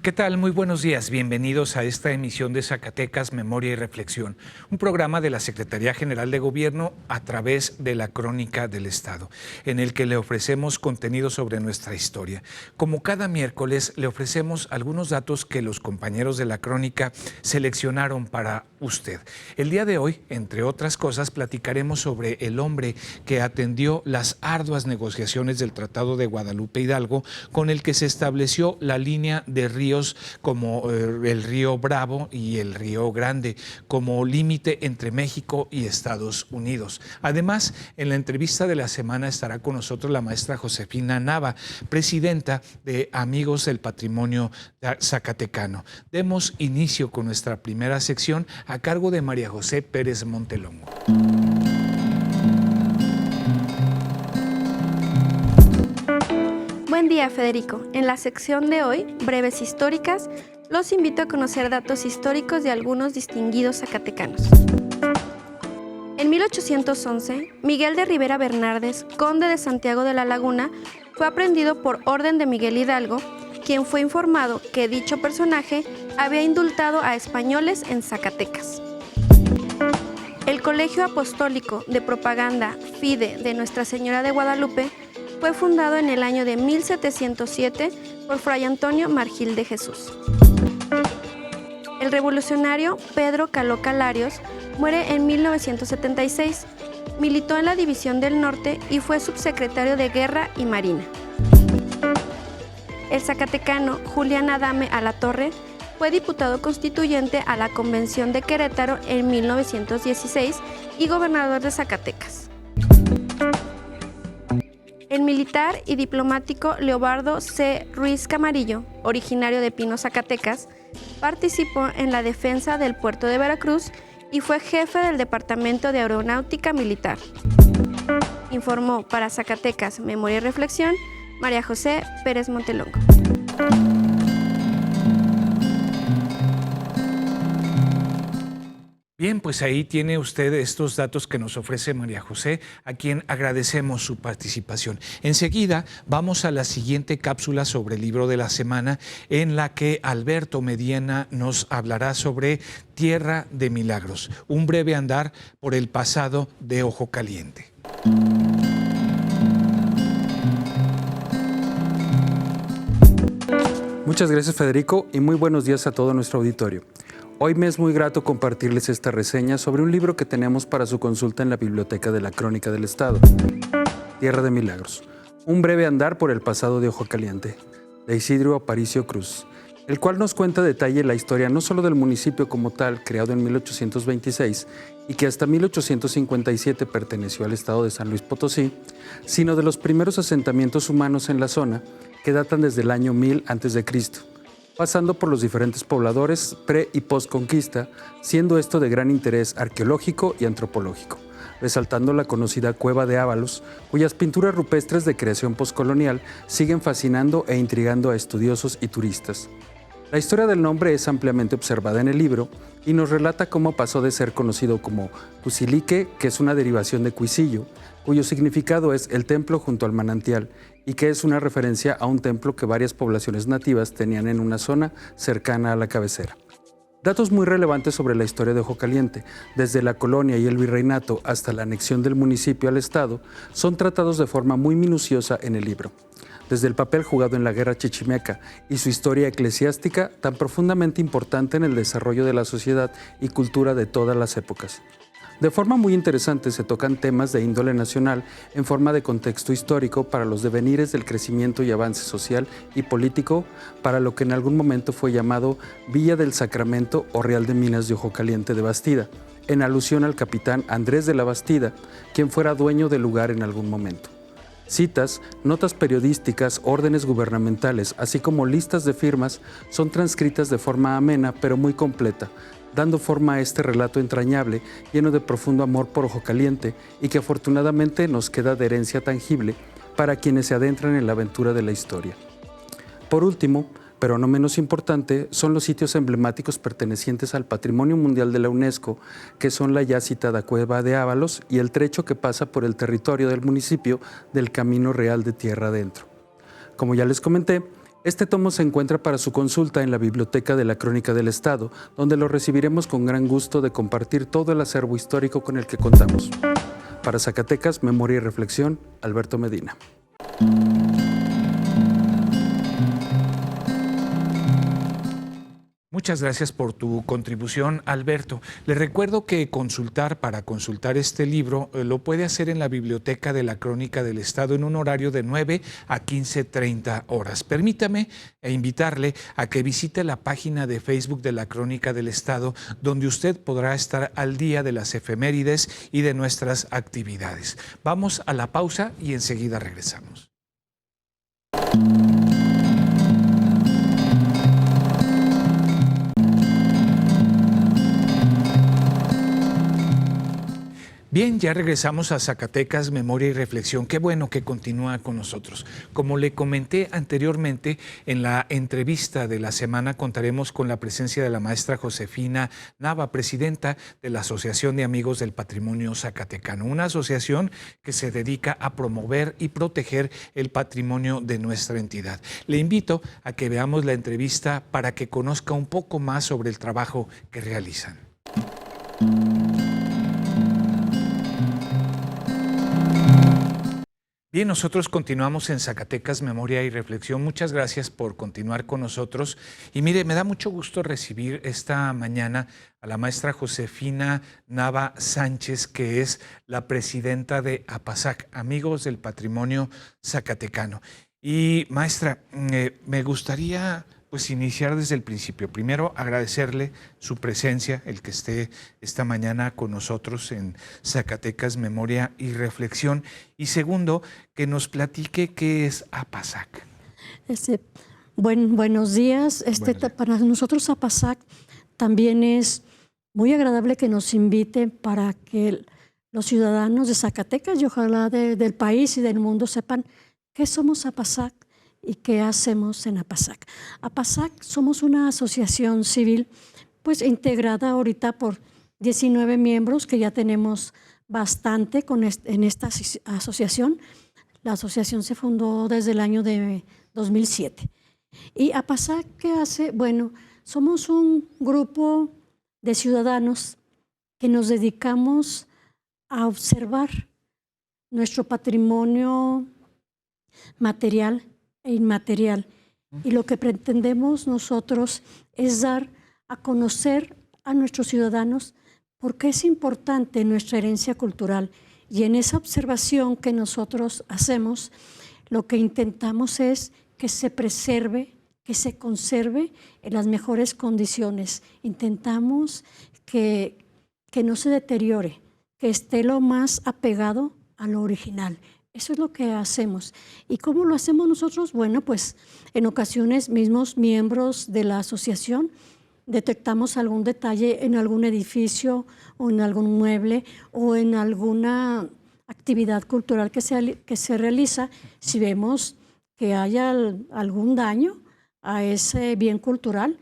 ¿Qué tal? Muy buenos días. Bienvenidos a esta emisión de Zacatecas, Memoria y Reflexión, un programa de la Secretaría General de Gobierno a través de la Crónica del Estado, en el que le ofrecemos contenido sobre nuestra historia. Como cada miércoles, le ofrecemos algunos datos que los compañeros de la Crónica seleccionaron para usted. El día de hoy, entre otras cosas, platicaremos sobre el hombre que atendió las arduas negociaciones del Tratado de Guadalupe Hidalgo, con el que se estableció la línea de ríos como el río Bravo y el río Grande como límite entre México y Estados Unidos. Además, en la entrevista de la semana estará con nosotros la maestra Josefina Nava, presidenta de Amigos del Patrimonio Zacatecano. Demos inicio con nuestra primera sección a cargo de María José Pérez Montelongo. Buen día, Federico. En la sección de hoy, Breves Históricas, los invito a conocer datos históricos de algunos distinguidos zacatecanos. En 1811, Miguel de Rivera Bernardes, conde de Santiago de la Laguna, fue aprehendido por orden de Miguel Hidalgo, quien fue informado que dicho personaje había indultado a españoles en Zacatecas. El Colegio Apostólico de Propaganda FIDE de Nuestra Señora de Guadalupe fue fundado en el año de 1707 por Fray Antonio Margil de Jesús. El revolucionario Pedro Caló Calarios muere en 1976. Militó en la División del Norte y fue subsecretario de Guerra y Marina. El zacatecano Julián Adame Alatorre fue diputado constituyente a la Convención de Querétaro en 1916 y gobernador de Zacatecas. El militar y diplomático Leobardo C. Ruiz Camarillo, originario de Pino, Zacatecas, participó en la defensa del puerto de Veracruz y fue jefe del Departamento de Aeronáutica Militar. Informó para Zacatecas, Memoria y Reflexión, María José Pérez Montelongo. Bien, pues ahí tiene usted estos datos que nos ofrece María José, a quien agradecemos su participación. Enseguida vamos a la siguiente cápsula sobre el libro de la semana, en la que Alberto Medina nos hablará sobre Tierra de Milagros, un breve andar por el pasado de Ojo Caliente. Muchas gracias, Federico, y muy buenos días a todo nuestro auditorio. Hoy me es muy grato compartirles esta reseña sobre un libro que tenemos para su consulta en la Biblioteca de la Crónica del Estado. Tierra de Milagros, un breve andar por el pasado de Ojo Caliente, de Isidro Aparicio Cruz, el cual nos cuenta a detalle la historia no solo del municipio como tal, creado en 1826 y que hasta 1857 perteneció al estado de San Luis Potosí, sino de los primeros asentamientos humanos en la zona que datan desde el año 1000 a.C., pasando por los diferentes pobladores pre- y post-conquista, siendo esto de gran interés arqueológico y antropológico, resaltando la conocida Cueva de Ábalos, cuyas pinturas rupestres de creación postcolonial siguen fascinando e intrigando a estudiosos y turistas. La historia del nombre es ampliamente observada en el libro y nos relata cómo pasó de ser conocido como Cusilique, que es una derivación de Cuisillo, cuyo significado es el templo junto al manantial, y que es una referencia a un templo que varias poblaciones nativas tenían en una zona cercana a la cabecera. Datos muy relevantes sobre la historia de Ojo Caliente, desde la colonia y el virreinato hasta la anexión del municipio al estado, son tratados de forma muy minuciosa en el libro. Desde el papel jugado en la guerra chichimeca y su historia eclesiástica, tan profundamente importante en el desarrollo de la sociedad y cultura de todas las épocas. De forma muy interesante se tocan temas de índole nacional en forma de contexto histórico para los devenires del crecimiento y avance social y político para lo que en algún momento fue llamado Villa del Sacramento o Real de Minas de Ojo Caliente de Bastida, en alusión al capitán Andrés de la Bastida, quien fuera dueño del lugar en algún momento. Citas, notas periodísticas, órdenes gubernamentales, así como listas de firmas son transcritas de forma amena pero muy completa, dando forma a este relato entrañable, lleno de profundo amor por Ojo Caliente y que afortunadamente nos queda de herencia tangible para quienes se adentran en la aventura de la historia. Por último, pero no menos importante, son los sitios emblemáticos pertenecientes al Patrimonio Mundial de la UNESCO, que son la ya citada Cueva de Ábalos y el trecho que pasa por el territorio del municipio del Camino Real de Tierra Adentro. Como ya les comenté, este tomo se encuentra para su consulta en la Biblioteca de la Crónica del Estado, donde lo recibiremos con gran gusto de compartir todo el acervo histórico con el que contamos. Para Zacatecas, Memoria y Reflexión, Alberto Medina. Muchas gracias por tu contribución, Alberto. Le recuerdo que para consultar este libro, lo puede hacer en la Biblioteca de la Crónica del Estado en un horario de 9 a 15:30 horas. Permítame invitarle a que visite la página de Facebook de la Crónica del Estado, donde usted podrá estar al día de las efemérides y de nuestras actividades. Vamos a la pausa y enseguida regresamos. Bien, ya regresamos a Zacatecas, Memoria y Reflexión. Qué bueno que continúa con nosotros. Como le comenté anteriormente, en la entrevista de la semana contaremos con la presencia de la maestra Josefina Nava, presidenta de la Asociación de Amigos del Patrimonio Zacatecano, una asociación que se dedica a promover y proteger el patrimonio de nuestra entidad. Le invito a que veamos la entrevista para que conozca un poco más sobre el trabajo que realizan. Bien, nosotros continuamos en Zacatecas, Memoria y Reflexión. Muchas gracias por continuar con nosotros. Y mire, me da mucho gusto recibir esta mañana a la maestra Josefina Nava Sánchez, que es la presidenta de APASAC, Amigos del Patrimonio Zacatecano. Y maestra, me gustaría iniciar desde el principio. Primero, agradecerle su presencia, el que esté esta mañana con nosotros en Zacatecas, Memoria y Reflexión. Y segundo, que nos platique qué es APASAC. Buenos días. Para nosotros APASAC también es muy agradable que nos inviten para que los ciudadanos de Zacatecas y ojalá del país y del mundo sepan qué somos APASAC y qué hacemos en APASAC. APASAC somos una asociación civil integrada ahorita por 19 miembros, que ya tenemos bastante en esta asociación. La asociación se fundó desde el año de 2007. ¿Y APASAC qué hace? Bueno, somos un grupo de ciudadanos que nos dedicamos a observar nuestro patrimonio material e inmaterial. Y lo que pretendemos nosotros es dar a conocer a nuestros ciudadanos por qué es importante nuestra herencia cultural. Y en esa observación que nosotros hacemos, lo que intentamos es que se preserve, que se conserve en las mejores condiciones. Intentamos que no se deteriore, que esté lo más apegado a lo original. Eso es lo que hacemos. ¿Y cómo lo hacemos nosotros? Bueno, en ocasiones mismos miembros de la asociación detectamos algún detalle en algún edificio o en algún mueble o en alguna actividad cultural que se realiza. Si vemos que haya algún daño a ese bien cultural,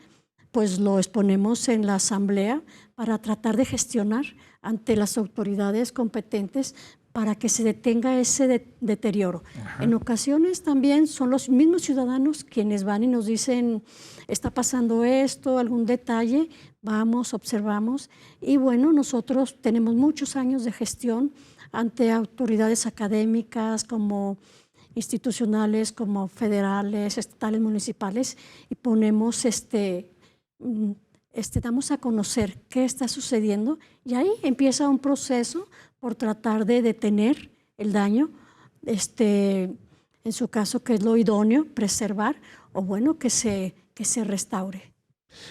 lo exponemos en la asamblea para tratar de gestionar ante las autoridades competentes para que se detenga ese deterioro. Ajá. En ocasiones también son los mismos ciudadanos quienes van y nos dicen, está pasando esto, algún detalle, vamos, observamos. Y bueno, nosotros tenemos muchos años de gestión ante autoridades académicas, como institucionales, como federales, estatales, municipales, y ponemos damos a conocer qué está sucediendo, y ahí empieza un proceso por tratar de detener el daño, en su caso, que es lo idóneo, preservar, o bueno, que se restaure.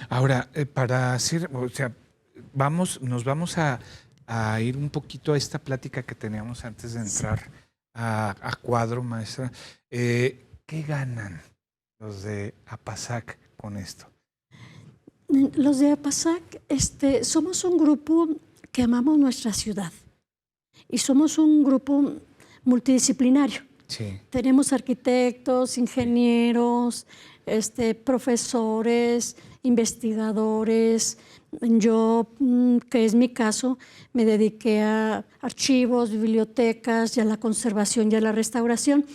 Ahora, para hacer, nos vamos a ir un poquito a esta plática que teníamos antes de entrar a cuadro, maestra. ¿Qué ganan los de APASAC con esto? Los de APASAC somos un grupo que amamos nuestra ciudad y somos un grupo multidisciplinario. Sí. Tenemos arquitectos, ingenieros, profesores, investigadores. Yo, que es mi caso, me dediqué a archivos, bibliotecas y a la conservación y a la restauración.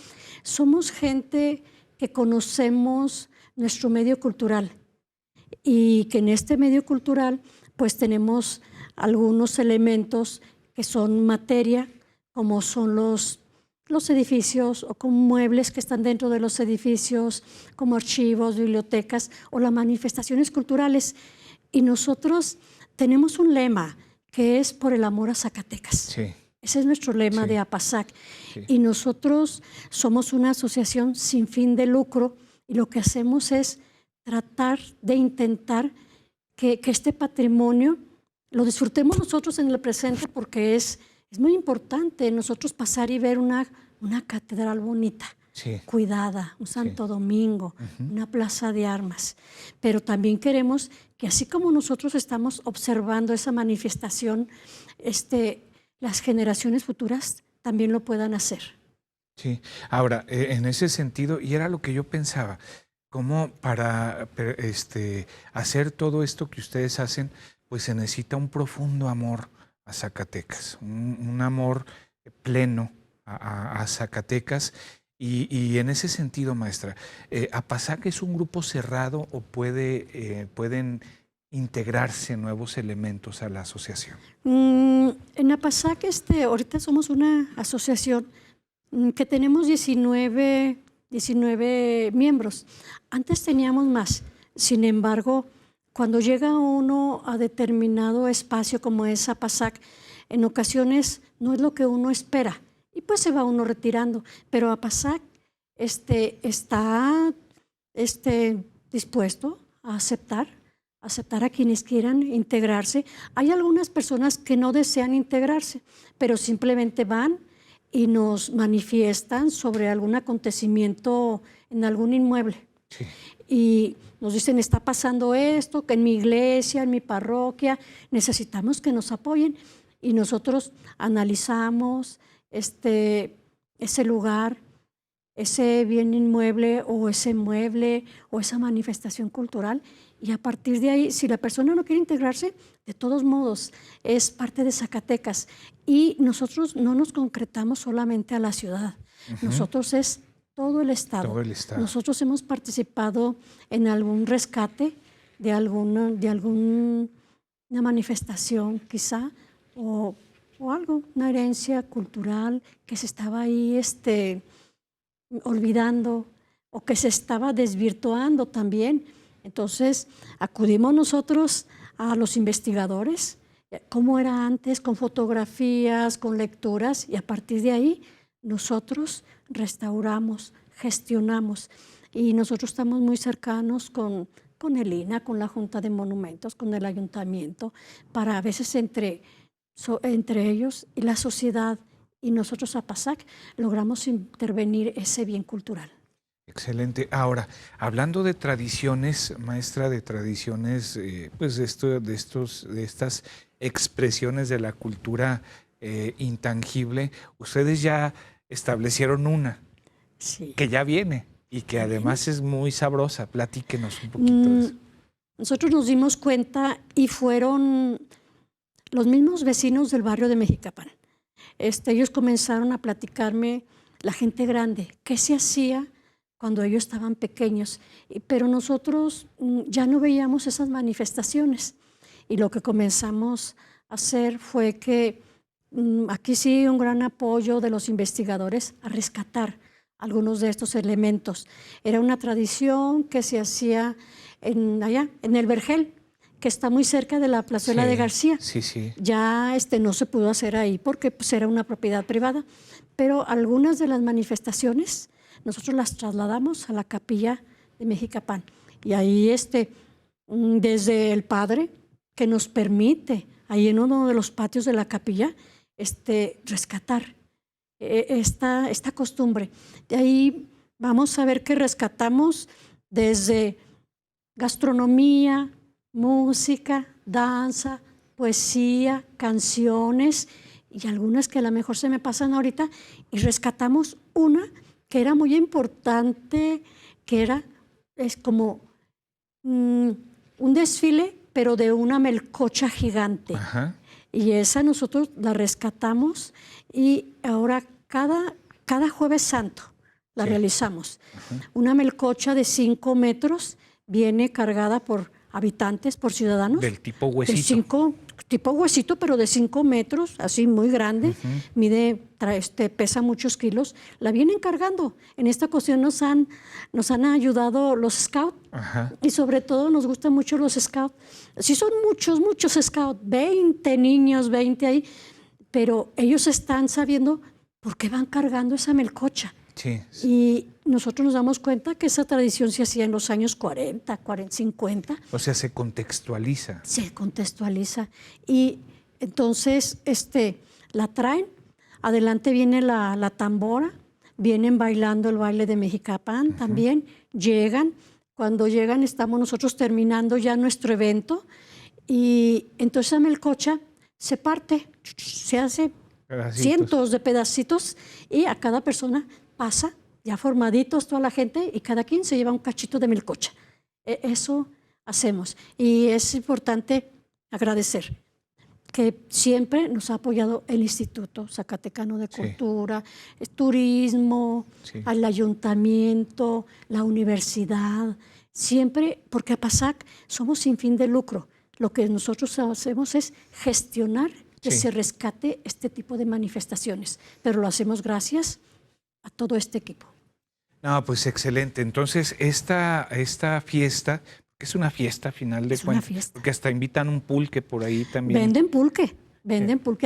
Somos gente que conocemos nuestro medio cultural y que en este medio cultural pues tenemos algunos elementos que son materia, como son los edificios o como muebles que están dentro de los edificios, como archivos, bibliotecas o las manifestaciones culturales. Y nosotros tenemos un lema que es por el amor a Zacatecas. Sí. Ese es nuestro lema de APASAC. Sí. Y nosotros somos una asociación sin fin de lucro y lo que hacemos es tratar de intentar que este patrimonio lo disfrutemos nosotros en el presente, porque es muy importante nosotros pasar y ver una catedral bonita, Sí. cuidada, un Santo Domingo, una plaza de armas. Pero también queremos que así como nosotros estamos observando esa manifestación, las generaciones futuras también lo puedan hacer. Sí. Ahora, en ese sentido, y era lo que yo pensaba, cómo para hacer todo esto que ustedes hacen, pues se necesita un profundo amor a Zacatecas, un amor pleno a Zacatecas. Y en ese sentido, maestra, ¿APASAC es un grupo cerrado o pueden integrarse nuevos elementos a la asociación? En APASAC ahorita somos una asociación que tenemos 19 miembros. Antes teníamos más. Sin embargo, cuando llega uno a determinado espacio como es APASAC, en ocasiones no es lo que uno espera y pues se va uno retirando. Pero APASAC está dispuesto a aceptar a quienes quieran integrarse. Hay algunas personas que no desean integrarse, pero simplemente van y nos manifiestan sobre algún acontecimiento en algún inmueble. Sí. Y nos dicen, está pasando esto, que en mi iglesia, en mi parroquia, necesitamos que nos apoyen. Y nosotros analizamos ese lugar, ese bien inmueble o ese mueble o esa manifestación cultural. Y a partir de ahí, si la persona no quiere integrarse, de todos modos, es parte de Zacatecas. Y nosotros no nos concretamos solamente a la ciudad. Nosotros es todo el estado. Todo el estado. Nosotros hemos participado en algún rescate de alguna manifestación quizá, o algo, una herencia cultural que se estaba ahí olvidando o que se estaba desvirtuando también. Entonces acudimos nosotros a los investigadores, cómo era antes, con fotografías, con lecturas, y a partir de ahí nosotros restauramos, gestionamos, y nosotros estamos muy cercanos con el INAH, con la Junta de Monumentos, con el Ayuntamiento, para a veces entre ellos y la sociedad y nosotros APASAC logramos intervenir ese bien cultural. Excelente. Ahora, hablando de tradiciones, maestra, de tradiciones, pues de estas expresiones de la cultura intangible, ustedes ya establecieron una que ya viene y que además es muy sabrosa. Platíquenos un poquito de eso. Nosotros nos dimos cuenta y fueron los mismos vecinos del barrio de Mexicapán. Ellos comenzaron a platicarme, la gente grande, qué se hacía cuando ellos estaban pequeños, pero nosotros ya no veíamos esas manifestaciones. Y lo que comenzamos a hacer fue que aquí sí un gran apoyo de los investigadores a rescatar algunos de estos elementos. Era una tradición que se hacía allá, en el Vergel, que está muy cerca de la plazuela de García. Sí, sí. Ya no se pudo hacer ahí porque pues, era una propiedad privada, pero algunas de las manifestaciones nosotros las trasladamos a la capilla de Mexicapán. Y ahí desde el padre que nos permite, ahí en uno de los patios de la capilla, rescatar esta costumbre. De ahí vamos a ver que rescatamos desde gastronomía, música, danza, poesía, canciones y algunas que a lo mejor se me pasan ahorita, y rescatamos una que era muy importante, que es como un desfile, pero de una melcocha gigante. Ajá. Y esa nosotros la rescatamos y ahora cada Jueves Santo la realizamos. Una melcocha de 5 metros viene cargada por habitantes, por ciudadanos. Del tipo huesito. Tipo huesito, pero de 5 metros, así muy grande. Pesa muchos kilos. La vienen cargando. En esta ocasión nos han ayudado los scouts. Ajá. Y sobre todo nos gustan mucho los scouts. Sí son muchos scouts, 20 niños, 20 ahí, pero ellos están sabiendo por qué van cargando esa melcocha. Sí. Y nosotros nos damos cuenta que esa tradición se hacía en los años 40, 50. O sea, se contextualiza. Se contextualiza. Y entonces la traen, adelante viene la tambora, vienen bailando el baile de Mexicapán también, llegan. Cuando llegan estamos nosotros terminando ya nuestro evento y entonces la melcocha se parte, se hace Pedacitos. cientos de pedacitos y a cada persona pasa, ya formaditos toda la gente y cada quien se lleva un cachito de melcocha. Eso hacemos y es importante agradecer que siempre nos ha apoyado el Instituto Zacatecano de Cultura, turismo, al ayuntamiento, la universidad, siempre, porque APASAC somos sin fin de lucro. Lo que nosotros hacemos es gestionar que se rescate este tipo de manifestaciones, pero lo hacemos gracias a todo este equipo. No, pues excelente. Entonces, esta fiesta, que es una fiesta a final de cuentas, porque hasta invitan un pulque por ahí también. Venden pulque.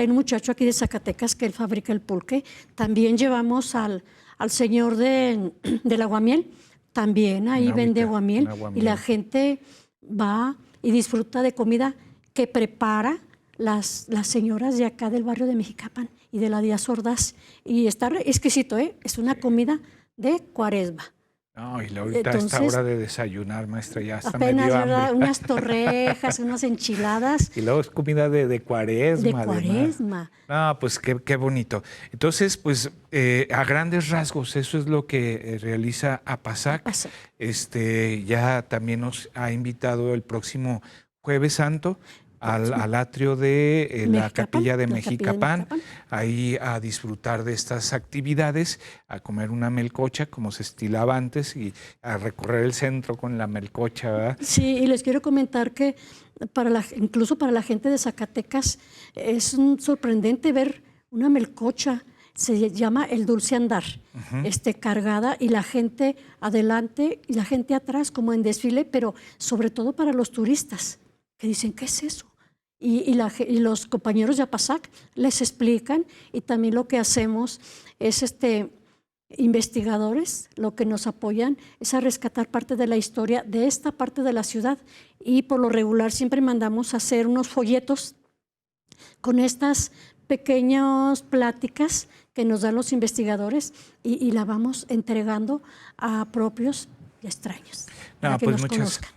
Hay un muchacho aquí de Zacatecas que él fabrica el pulque. También llevamos al señor del aguamiel, también ahí vende aguamiel. Y la gente va y disfruta de comida que prepara las señoras de acá del barrio de Mexicapán y de la Díaz Ordaz. Y está exquisito, ¿eh? Es una comida de Cuaresma. No, y ahorita a esta hora de desayunar, maestra, ya está apenas, medio ¿verdad? hambre. Unas torrejas, unas enchiladas. Y luego es comida de Cuaresma. De Cuaresma. Ah, pues qué bonito. Entonces, pues a grandes rasgos, eso es lo que realiza APASAC. Ya también nos ha invitado el próximo Jueves Santo al atrio de la capilla de Mexicapán, ahí a disfrutar de estas actividades, a comer una melcocha como se estilaba antes y a recorrer el centro con la melcocha, ¿verdad? Sí, y les quiero comentar que incluso para la gente de Zacatecas es sorprendente ver una melcocha, se llama el dulce andar, cargada y la gente adelante y la gente atrás como en desfile, pero sobre todo para los turistas que dicen, ¿qué es eso? Y los compañeros de APASAC les explican y también lo que hacemos es investigadores, lo que nos apoyan es a rescatar parte de la historia de esta parte de la ciudad y por lo regular siempre mandamos a hacer unos folletos con estas pequeñas pláticas que nos dan los investigadores y la vamos entregando a propios y extraños. No, pues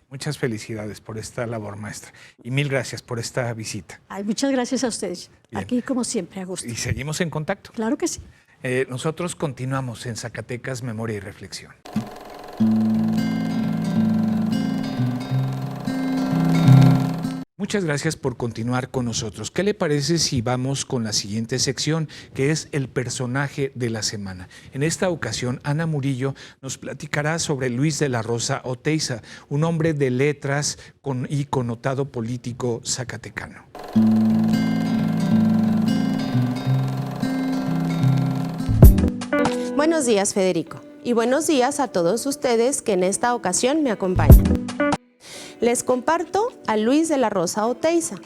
muchas felicidades por esta labor, maestra. Y mil gracias por esta visita. Ay, muchas gracias a ustedes. Bien. Aquí, como siempre, a gusto. Y seguimos en contacto. Claro que sí. Nosotros continuamos en Zacatecas, Memoria y Reflexión. Muchas gracias por continuar con nosotros. ¿Qué le parece si vamos con la siguiente sección, que es el personaje de la semana? En esta ocasión, Ana Murillo nos platicará sobre Luis de la Rosa Oteiza, un hombre de letras y connotado político zacatecano. Buenos días, Federico, y buenos días a todos ustedes que en esta ocasión me acompañan. Les comparto a Luis de la Rosa Oteiza.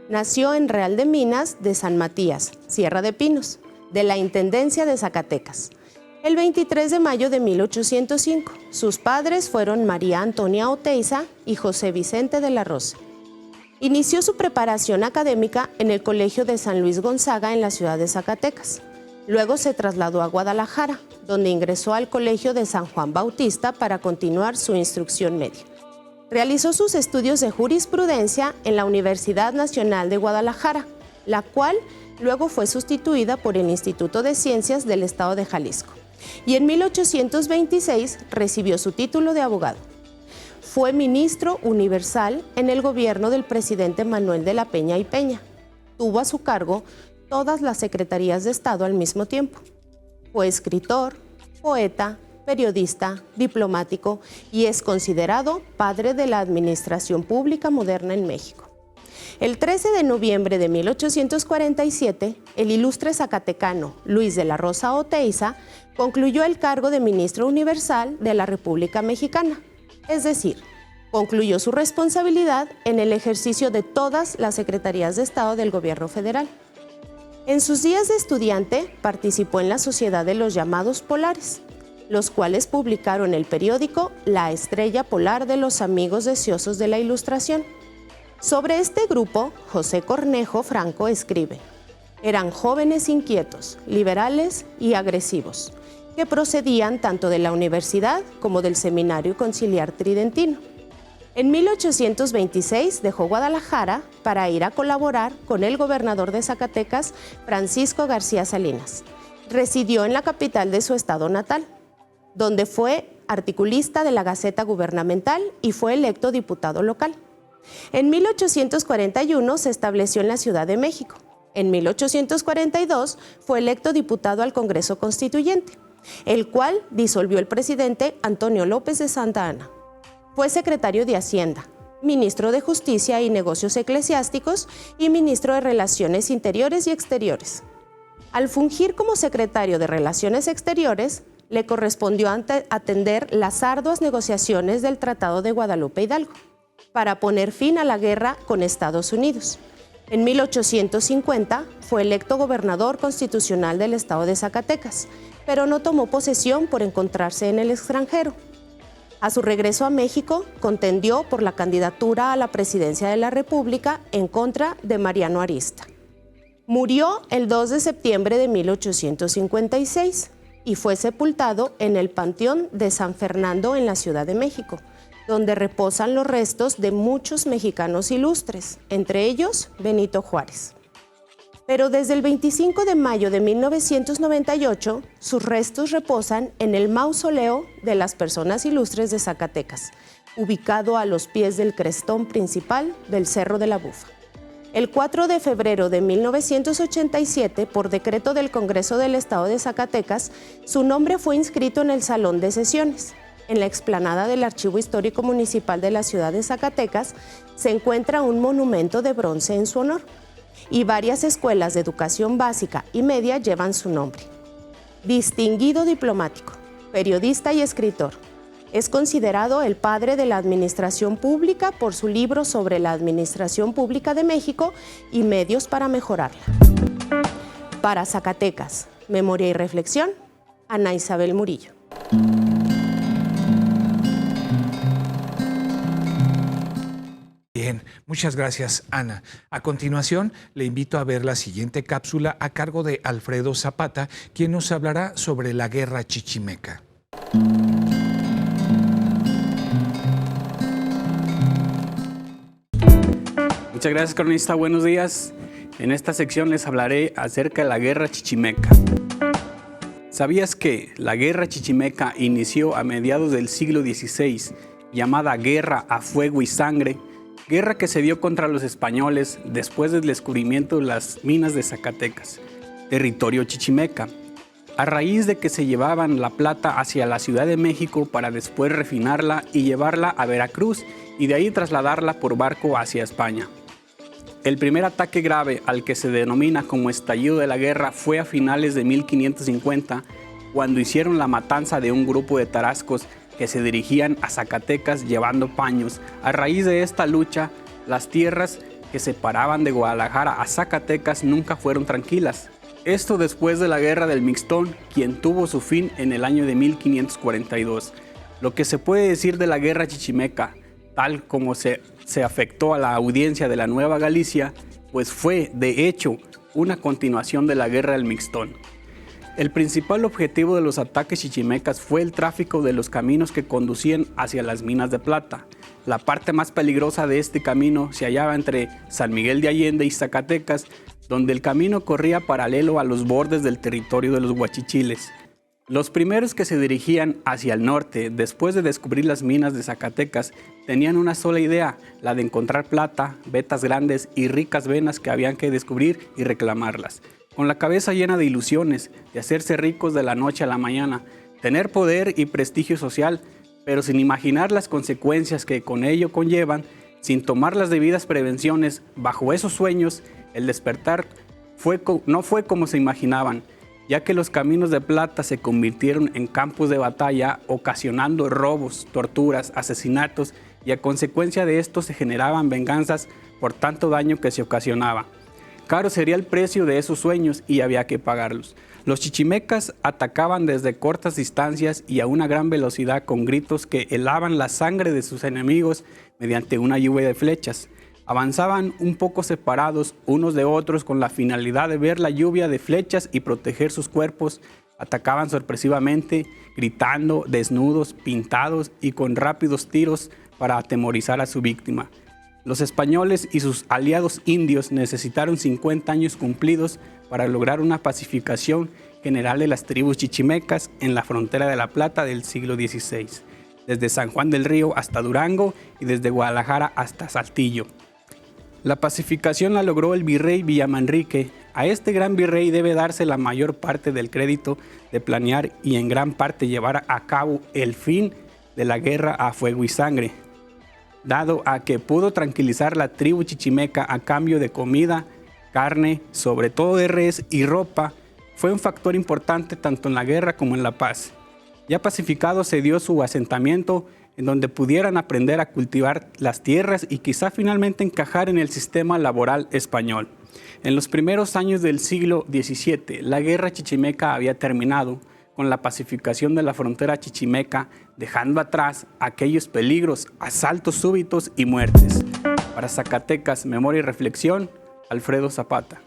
Nació en Real de Minas de San Matías, Sierra de Pinos, de la Intendencia de Zacatecas. El 23 de mayo de 1805, sus padres fueron María Antonia Oteiza y José Vicente de la Rosa. Inició su preparación académica en el Colegio de San Luis Gonzaga en la ciudad de Zacatecas. Luego se trasladó a Guadalajara, donde ingresó al Colegio de San Juan Bautista para continuar su instrucción media. Realizó sus estudios de jurisprudencia en la Universidad Nacional de Guadalajara, la cual Luego fue sustituida por el Instituto de Ciencias del Estado de Jalisco. Y en 1826 recibió su título de abogado. Fue ministro universal en el gobierno del presidente Manuel de la Peña y Peña. Tuvo a su cargo todas las secretarías de Estado al mismo tiempo. Fue escritor, poeta, periodista, diplomático y es considerado padre de la administración pública moderna en México. El 13 de noviembre de 1847, el ilustre zacatecano Luis de la Rosa Oteiza concluyó el cargo de ministro universal de la República Mexicana, es decir, concluyó su responsabilidad en el ejercicio de todas las secretarías de Estado del gobierno federal. En sus días de estudiante participó en la Sociedad de los Llamados Polares, los cuales publicaron el periódico La Estrella Polar de los Amigos Deseosos de la Ilustración. Sobre este grupo, José Cornejo Franco escribe: eran jóvenes inquietos, liberales y agresivos, que procedían tanto de la universidad como del Seminario Conciliar Tridentino. En 1826 dejó Guadalajara para ir a colaborar con el gobernador de Zacatecas, Francisco García Salinas. Residió en la capital de su estado natal, donde fue articulista de la Gaceta Gubernamental y fue electo diputado local. En 1841 se estableció en la Ciudad de México. En 1842 fue electo diputado al Congreso Constituyente, el cual disolvió el presidente Antonio López de Santa Anna. Fue secretario de Hacienda, ministro de Justicia y Negocios Eclesiásticos y ministro de Relaciones Interiores y Exteriores. Al fungir como secretario de Relaciones Exteriores, le correspondió atender las arduas negociaciones del Tratado de Guadalupe Hidalgo para poner fin a la guerra con Estados Unidos. En 1850 fue electo gobernador constitucional del estado de Zacatecas, pero no tomó posesión por encontrarse en el extranjero. A su regreso a México, contendió por la candidatura a la presidencia de la República en contra de Mariano Arista. Murió el 2 de septiembre de 1856 y fue sepultado en el Panteón de San Fernando en la Ciudad de México, donde reposan los restos de muchos mexicanos ilustres, entre ellos Benito Juárez. Pero desde el 25 de mayo de 1998, sus restos reposan en el Mausoleo de las Personas Ilustres de Zacatecas, ubicado a los pies del crestón principal del Cerro de la Bufa. El 4 de febrero de 1987, por decreto del Congreso del Estado de Zacatecas, su nombre fue inscrito en el Salón de Sesiones. En la explanada del Archivo Histórico Municipal de la ciudad de Zacatecas se encuentra un monumento de bronce en su honor y varias escuelas de educación básica y media llevan su nombre. Distinguido diplomático, periodista y escritor, es considerado el padre de la administración pública por su libro sobre la administración pública de México y medios para mejorarla. Para Zacatecas, Memoria y Reflexión, Ana Isabel Murillo. Bien, muchas gracias, Ana. A continuación, le invito a ver la siguiente cápsula a cargo de Alfredo Zapata, quien nos hablará sobre la Guerra Chichimeca. Muchas gracias, cronista. Buenos días. En esta sección les hablaré acerca de la Guerra Chichimeca. ¿Sabías que la Guerra Chichimeca inició a mediados del siglo XVI, llamada Guerra a Fuego y Sangre? Guerra que se dio contra los españoles después del descubrimiento de las minas de Zacatecas, territorio chichimeca, a raíz de que se llevaban la plata hacia la Ciudad de México para después refinarla y llevarla a Veracruz y de ahí trasladarla por barco hacia España. El primer ataque grave al que se denomina como estallido de la guerra fue a finales de 1550, cuando hicieron la matanza de un grupo de tarascos que se dirigían a Zacatecas llevando paños. A raíz de esta lucha, las tierras que separaban de Guadalajara a Zacatecas nunca fueron tranquilas. Esto después de la Guerra del Mixtón, quien tuvo su fin en el año de 1542. Lo que se puede decir de la Guerra Chichimeca, tal como se afectó a la audiencia de la Nueva Galicia, pues fue, de hecho, una continuación de la Guerra del Mixtón. El principal objetivo de los ataques chichimecas fue el tráfico de los caminos que conducían hacia las minas de plata. La parte más peligrosa de este camino se hallaba entre San Miguel de Allende y Zacatecas, donde el camino corría paralelo a los bordes del territorio de los huachichiles. Los primeros que se dirigían hacia el norte, después de descubrir las minas de Zacatecas, tenían una sola idea, la de encontrar plata, vetas grandes y ricas venas que habían que descubrir y reclamarlas. Con la cabeza llena de ilusiones, de hacerse ricos de la noche a la mañana, tener poder y prestigio social, pero sin imaginar las consecuencias que con ello conllevan, sin tomar las debidas prevenciones, bajo esos sueños, el despertar no fue como se imaginaban, ya que los caminos de plata se convirtieron en campos de batalla, ocasionando robos, torturas, asesinatos, y a consecuencia de esto se generaban venganzas por tanto daño que se ocasionaba. Caro sería el precio de esos sueños y había que pagarlos. Los chichimecas atacaban desde cortas distancias y a una gran velocidad con gritos que helaban la sangre de sus enemigos mediante una lluvia de flechas. Avanzaban un poco separados unos de otros con la finalidad de ver la lluvia de flechas y proteger sus cuerpos. Atacaban sorpresivamente, gritando, desnudos, pintados y con rápidos tiros para atemorizar a su víctima. Los españoles y sus aliados indios necesitaron 50 años cumplidos para lograr una pacificación general de las tribus chichimecas en la frontera de La Plata del siglo XVI, desde San Juan del Río hasta Durango y desde Guadalajara hasta Saltillo. La pacificación la logró el virrey Villamanrique. A este gran virrey debe darse la mayor parte del crédito de planear y en gran parte llevar a cabo el fin de la guerra a fuego y sangre, dado a que pudo tranquilizar la tribu chichimeca a cambio de comida, carne, sobre todo de res y ropa. Fue un factor importante tanto en la guerra como en la paz. Ya pacificado se dio su asentamiento en donde pudieran aprender a cultivar las tierras y quizá finalmente encajar en el sistema laboral español. En los primeros años del siglo XVII, la guerra chichimeca había terminado con la pacificación de la frontera chichimeca, dejando atrás aquellos peligros, asaltos súbitos y muertes. Para Zacatecas, Memoria y Reflexión, Alfredo Zapata.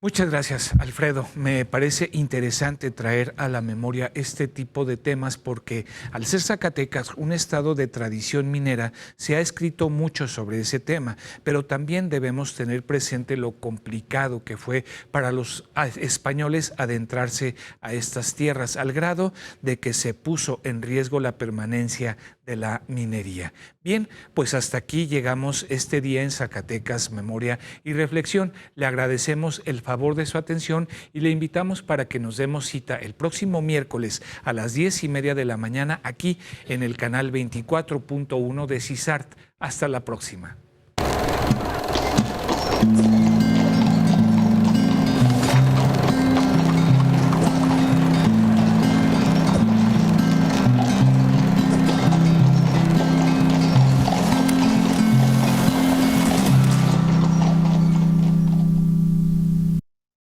Muchas gracias, Alfredo. Me parece interesante traer a la memoria este tipo de temas porque al ser Zacatecas un estado de tradición minera, se ha escrito mucho sobre ese tema, pero también debemos tener presente lo complicado que fue para los españoles adentrarse a estas tierras, al grado de que se puso en riesgo la permanencia de la minería. Bien, pues hasta aquí llegamos este día en Zacatecas, Memoria y Reflexión. Le agradecemos el favor de su atención y le invitamos para que nos demos cita el próximo miércoles a las 10:30 de la mañana aquí en el canal 24.1 de CISART. Hasta la próxima.